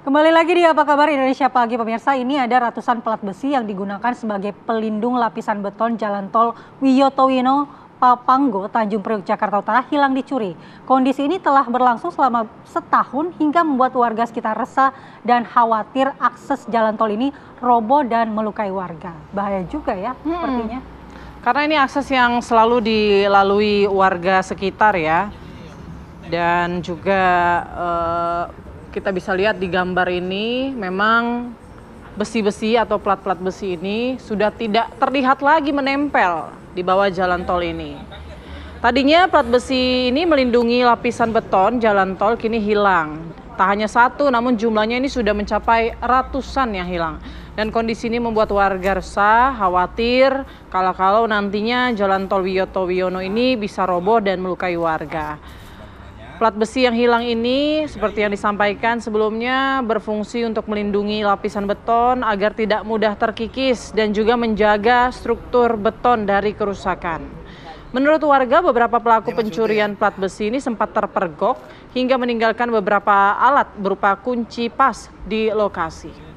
Kembali lagi di Apa Kabar Indonesia Pagi pemirsa, ini ada ratusan pelat besi yang digunakan sebagai pelindung lapisan beton jalan tol Wiyoto Wiono Papanggo, Tanjung Priok, Jakarta Utara hilang dicuri. Kondisi ini telah berlangsung selama setahun hingga membuat warga sekitar resah dan khawatir akses jalan tol ini roboh dan melukai warga. Bahaya juga ya sepertinya. Karena ini akses yang selalu dilalui warga sekitar ya. Dan juga kita bisa lihat di gambar ini memang besi-besi atau plat-plat besi ini sudah tidak terlihat lagi menempel di bawah jalan tol ini. Tadinya plat besi ini melindungi lapisan beton jalan tol, kini hilang. Tak hanya satu, namun jumlahnya ini sudah mencapai ratusan yang hilang. Dan kondisi ini membuat warga resah, khawatir kalau nantinya jalan tol Wiyoto Wiono ini bisa roboh dan melukai warga. Plat besi yang hilang ini, seperti yang disampaikan sebelumnya, berfungsi untuk melindungi lapisan beton agar tidak mudah terkikis dan juga menjaga struktur beton dari kerusakan. Menurut warga, beberapa pelaku pencurian plat besi ini sempat terpergok hingga meninggalkan beberapa alat berupa kunci pas di lokasi.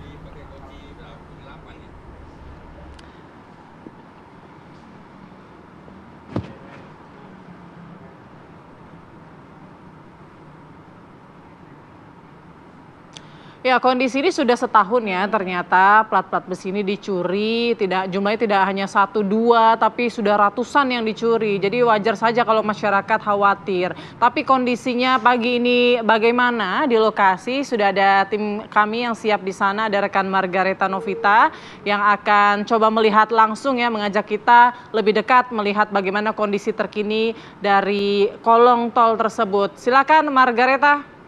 Ya, kondisi ini sudah setahun ya, ternyata plat-plat besi ini dicuri, jumlahnya tidak hanya 1, 2, tapi sudah ratusan yang dicuri. Jadi wajar saja kalau masyarakat khawatir. Tapi kondisinya pagi ini bagaimana di lokasi? Sudah ada tim kami yang siap di sana, ada rekan Margareta Novita yang akan coba melihat langsung ya, mengajak kita lebih dekat melihat bagaimana kondisi terkini dari kolong tol tersebut. Silakan Margareta.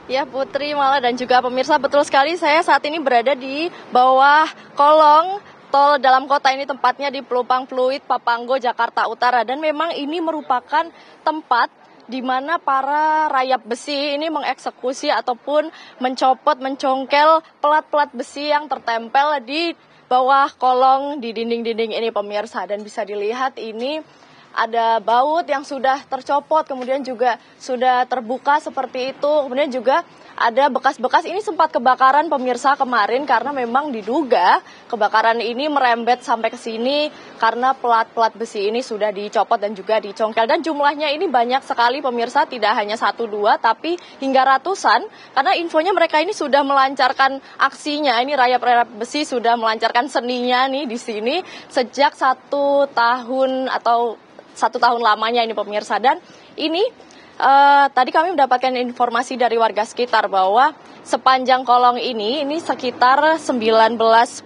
Ya Putri, Mala dan juga pemirsa, betul sekali saya saat ini berada di bawah kolong tol dalam kota ini, tempatnya di Pelumpang Fluid Papanggo, Jakarta Utara. Dan memang ini merupakan tempat di mana para rayap besi ini mengeksekusi ataupun mencopot, mencongkel pelat-pelat besi yang tertempel di bawah kolong di dinding-dinding ini pemirsa. Dan bisa dilihat ini ada baut yang sudah tercopot, kemudian juga sudah terbuka seperti itu. Kemudian juga ada bekas-bekas, ini sempat kebakaran pemirsa kemarin karena memang diduga kebakaran ini merembet sampai ke sini karena pelat-pelat besi ini sudah dicopot dan juga dicongkel. Dan jumlahnya ini banyak sekali pemirsa, tidak hanya 1, 2 tapi hingga ratusan. Karena infonya mereka ini sudah melancarkan aksinya, ini rayap-rayap besi sudah melancarkan seninya nih di sini sejak 1 tahun atau 1 tahun lamanya ini pemirsa. Dan ini tadi kami mendapatkan informasi dari warga sekitar bahwa sepanjang kolong ini sekitar 19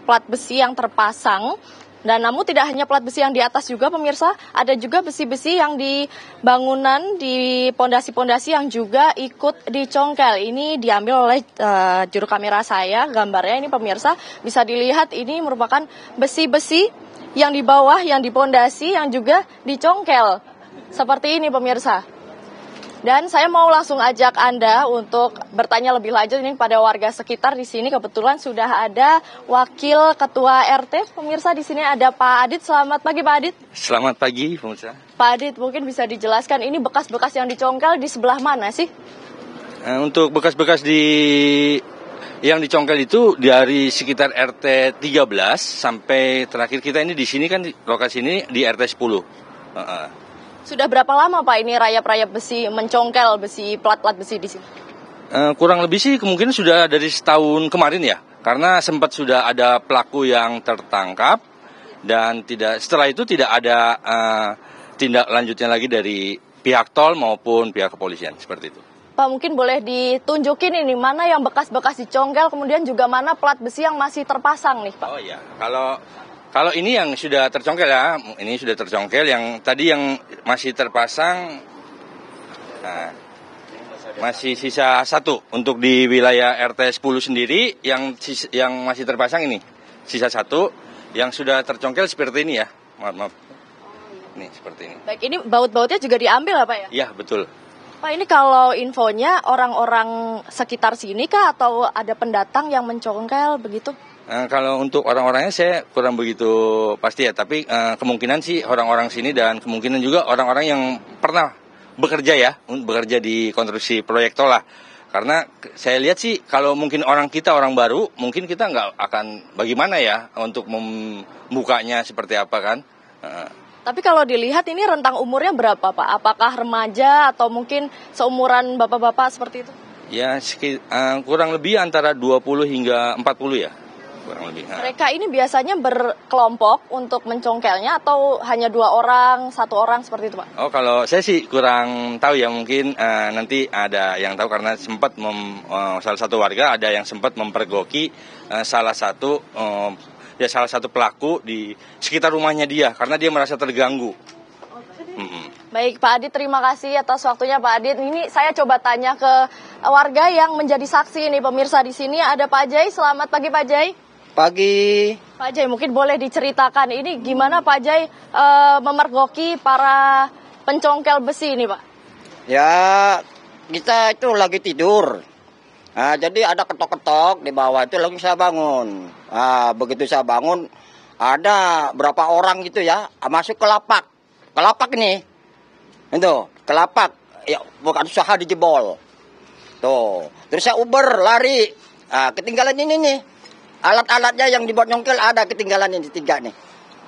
plat besi yang terpasang. Dan namun tidak hanya plat besi yang di atas juga pemirsa, ada juga besi-besi yang di bangunan, di pondasi-pondasi yang juga ikut dicongkel. Ini diambil oleh juru kamera saya, gambarnya ini pemirsa bisa dilihat ini merupakan besi-besi yang di bawah, yang di pondasi, yang juga dicongkel. Seperti ini pemirsa. Dan saya mau langsung ajak Anda untuk bertanya lebih lanjut ini pada warga sekitar di sini. Kebetulan sudah ada Wakil Ketua RT pemirsa di sini, ada Pak Adit. Selamat pagi Pak Adit. Selamat pagi pemirsa. Pak Adit, mungkin bisa dijelaskan ini bekas-bekas yang dicongkel di sebelah mana sih? Untuk bekas-bekas yang dicongkel itu dari sekitar RT 13 sampai terakhir kita ini di sini kan, lokasi ini di RT 10. Sudah berapa lama Pak ini rayap-rayap besi mencongkel besi, plat-plat besi di sini? Kurang lebih sih kemungkinan sudah dari setahun kemarin ya, karena sempat sudah ada pelaku yang tertangkap dan setelah itu tidak ada tindak lanjutnya lagi dari pihak tol maupun pihak kepolisian seperti itu. Pak, mungkin boleh ditunjukin ini mana yang bekas-bekas dicongkel, kemudian juga mana plat besi yang masih terpasang nih Pak? Oh iya, kalau ini yang sudah tercongkel ya, ini sudah tercongkel. Yang tadi yang masih terpasang, nah, masih sisa 1 untuk di wilayah RT 10 sendiri, yang masih terpasang ini sisa 1, yang sudah tercongkel seperti ini ya, maaf. Nih seperti ini. Baik, ini baut-bautnya juga diambil ya Pak ya? Iya betul. Pak, ini kalau infonya orang-orang sekitar sini kah atau ada pendatang yang mencongkel begitu? Kalau untuk orang-orangnya saya kurang begitu pasti ya, tapi kemungkinan sih orang-orang sini dan kemungkinan juga orang-orang yang pernah bekerja ya, bekerja di konstruksi proyek tol lah. Karena saya lihat sih kalau mungkin orang baru, mungkin kita nggak akan bagaimana ya untuk membukanya seperti apa kan. Tapi kalau dilihat ini rentang umurnya berapa Pak? Apakah remaja atau mungkin seumuran bapak-bapak seperti itu? Ya kurang lebih antara 20 hingga 40 ya. Kurang lebih. Mereka ini biasanya berkelompok untuk mencongkelnya atau hanya 2 orang, 1 orang seperti itu Pak? Oh kalau saya sih kurang tahu ya, mungkin nanti ada yang tahu karena sempat salah satu warga ada yang sempat mempergoki salah satu pelaku di sekitar rumahnya dia karena dia merasa terganggu. Baik Pak Adit, terima kasih atas waktunya Pak Adit. Ini saya coba tanya ke warga yang menjadi saksi nih pemirsa di sini. Ada Pak Jai. Selamat pagi Pak Jai. Pagi. Pak Jai, mungkin boleh diceritakan ini gimana Pak Jai memergoki para pencongkel besi ini Pak? Ya, kita itu lagi tidur. Nah, jadi ada ketok-ketok di bawah itu, langsung saya bangun. Nah, begitu saya bangun, ada berapa orang gitu ya, masuk ke lapak. Ke lapak ini. Itu, ke lapak. Ya, bukan usaha dijebol. Tuh. Terus saya uber, lari. Nah, ketinggalan ini nih. Alat-alatnya yang dibuat nyongkel ada ketinggalan ini 3 nih.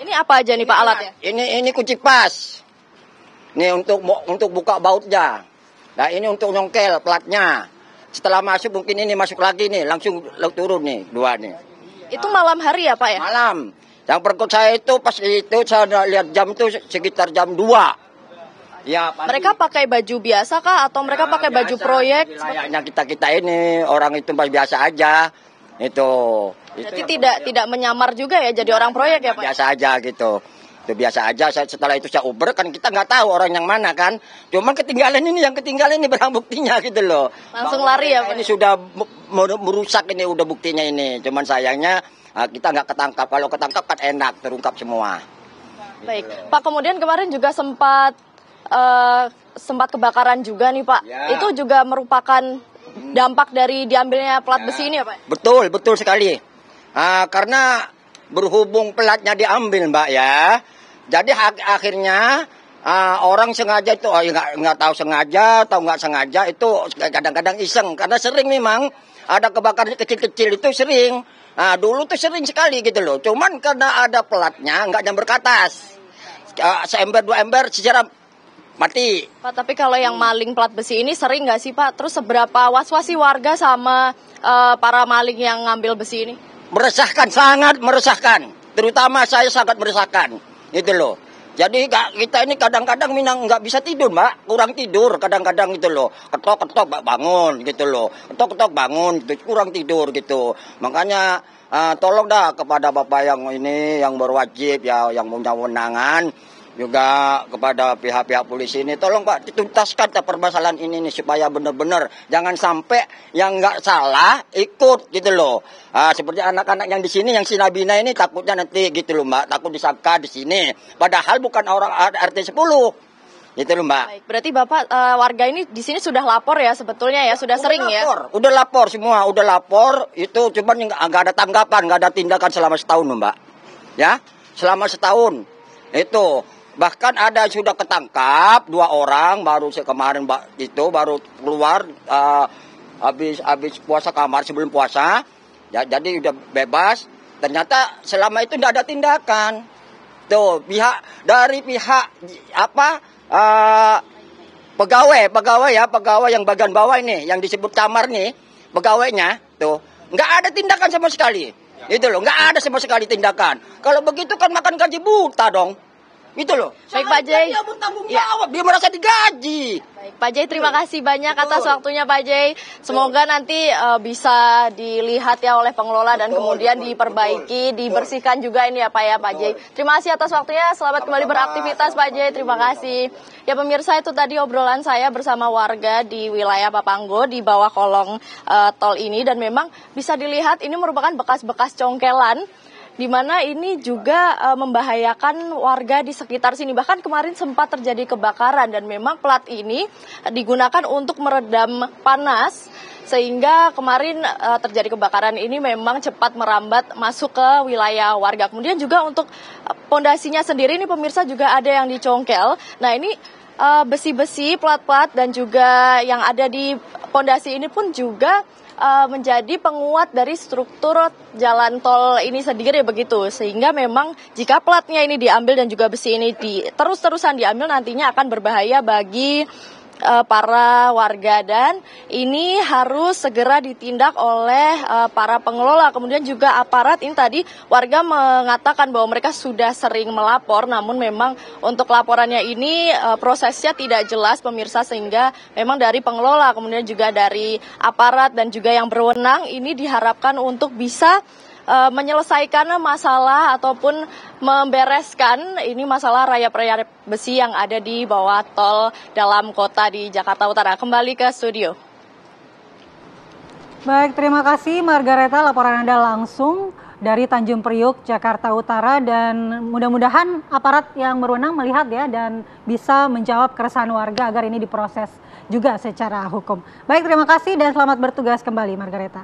Ini apa aja nih Pak alatnya? Ini kunci pas. Ini untuk buka bautnya. Nah, ini untuk nyongkel platnya. Setelah masuk mungkin ini masuk lagi nih, langsung turun nih 2 nih. Itu malam hari ya Pak ya? Malam. Yang perkut saya itu pas itu saya lihat jam itu sekitar jam 2. Ya, mereka pakai baju biasa kah atau mereka pakai baju proyek? Layaknya kita ini orang itu biasa aja. Itu Jadi tidak menyamar juga ya jadi orang proyek ya Pak? Biasa aja gitu. Itu biasa aja. Setelah itu saya uber kan kita nggak tahu orang yang mana kan. Cuman ketinggalan ini berang buktinya gitu loh. Langsung lari ya Pak? Ini sudah merusak ini udah buktinya ini. Cuman sayangnya kita nggak ketangkap. Kalau ketangkap kan enak terungkap semua. Baik Pak, kemudian kemarin juga sempat kebakaran juga nih Pak. Ya. Itu juga merupakan dampak dari diambilnya plat besi ini ya Pak? Betul sekali. Karena berhubung platnya diambil Mbak ya. Jadi akhirnya orang sengaja itu nggak tahu sengaja atau nggak sengaja itu kadang-kadang iseng. Karena sering memang ada kebakaran kecil-kecil itu sering. Dulu tuh sering sekali gitu loh. Cuman karena ada platnya nggak nyamber ke atas. Seember 2 ember sejarah mati. Pak, tapi kalau yang maling plat besi ini sering nggak sih Pak? Terus seberapa was-was sih warga sama para maling yang ngambil besi ini? Meresahkan, sangat meresahkan. Terutama saya sangat meresahkan. Itu loh. Jadi kita ini kadang-kadang nggak bisa tidur Mbak. Kurang tidur kadang-kadang gitu loh. Ketok-ketok bangun gitu loh. Ketok-ketok bangun gitu. Kurang tidur gitu. Makanya tolong dah kepada Bapak yang ini yang berwajib ya, yang punya wewenangan. Juga kepada pihak-pihak polisi ini, tolong Pak dituntaskan permasalahan ini nih, supaya benar-benar jangan sampai yang nggak salah ikut gitu loh. Seperti anak-anak yang di sini, yang si Nabina ini takutnya nanti gitu loh Mbak, takut disangka di sini. Padahal bukan orang RT 10. Gitu loh Mbak. Baik, berarti Bapak warga ini di sini sudah lapor ya sebetulnya ya, sudah sering lapor, ya? Udah lapor semua, udah lapor itu, cuman nggak ada tanggapan, nggak ada tindakan selama setahun Mbak. Ya, selama setahun itu. Bahkan ada sudah ketangkap 2 orang baru kemarin itu baru keluar habis puasa kamar sebelum puasa. Ya, jadi udah bebas. Ternyata selama itu tidak ada tindakan. Tuh dari pihak pegawai yang bagian bawah ini yang disebut kamar nih, pegawainya tuh nggak ada tindakan sama sekali. Itu loh, nggak ada sama sekali tindakan. Kalau begitu kan makan gaji buta dong. Gitu loh. Baik Pak Jai. Dia bertanggung jawab, dia merasa digaji. Baik Pak Jai, terima kasih banyak atas waktunya Pak Jai. Semoga nanti bisa dilihat ya oleh pengelola dan kemudian diperbaiki, dibersihkan juga ini ya Pak Jai. Terima kasih atas waktunya. Selamat kembali beraktivitas Pak Jai. Terima kasih. Ya pemirsa, itu tadi obrolan saya bersama warga di wilayah Papanggo di bawah kolong tol ini, dan memang bisa dilihat ini merupakan bekas-bekas congkelan, di mana ini juga membahayakan warga di sekitar sini. Bahkan kemarin sempat terjadi kebakaran dan memang plat ini digunakan untuk meredam panas, sehingga kemarin terjadi kebakaran ini memang cepat merambat masuk ke wilayah warga. Kemudian juga untuk pondasinya sendiri ini pemirsa juga ada yang dicongkel. Nah ini besi-besi, plat-plat dan juga yang ada di pondasi ini pun juga menjadi penguat dari struktur jalan tol ini sendiri begitu, sehingga memang jika platnya ini diambil dan juga besi ini terus-terusan diambil nantinya akan berbahaya bagi para warga, dan ini harus segera ditindak oleh para pengelola. Kemudian juga aparat ini, tadi warga mengatakan bahwa mereka sudah sering melapor, namun memang untuk laporannya ini prosesnya tidak jelas pemirsa, sehingga memang dari pengelola kemudian juga dari aparat dan juga yang berwenang ini diharapkan untuk bisa menyelesaikan masalah ataupun membereskan ini masalah rayap-rayap besi yang ada di bawah tol dalam kota di Jakarta Utara. Kembali ke studio. Baik, terima kasih Margareta, laporan Anda langsung dari Tanjung Priuk, Jakarta Utara, dan mudah-mudahan aparat yang berwenang melihat ya dan bisa menjawab keresahan warga agar ini diproses juga secara hukum. Baik, terima kasih dan selamat bertugas kembali Margareta.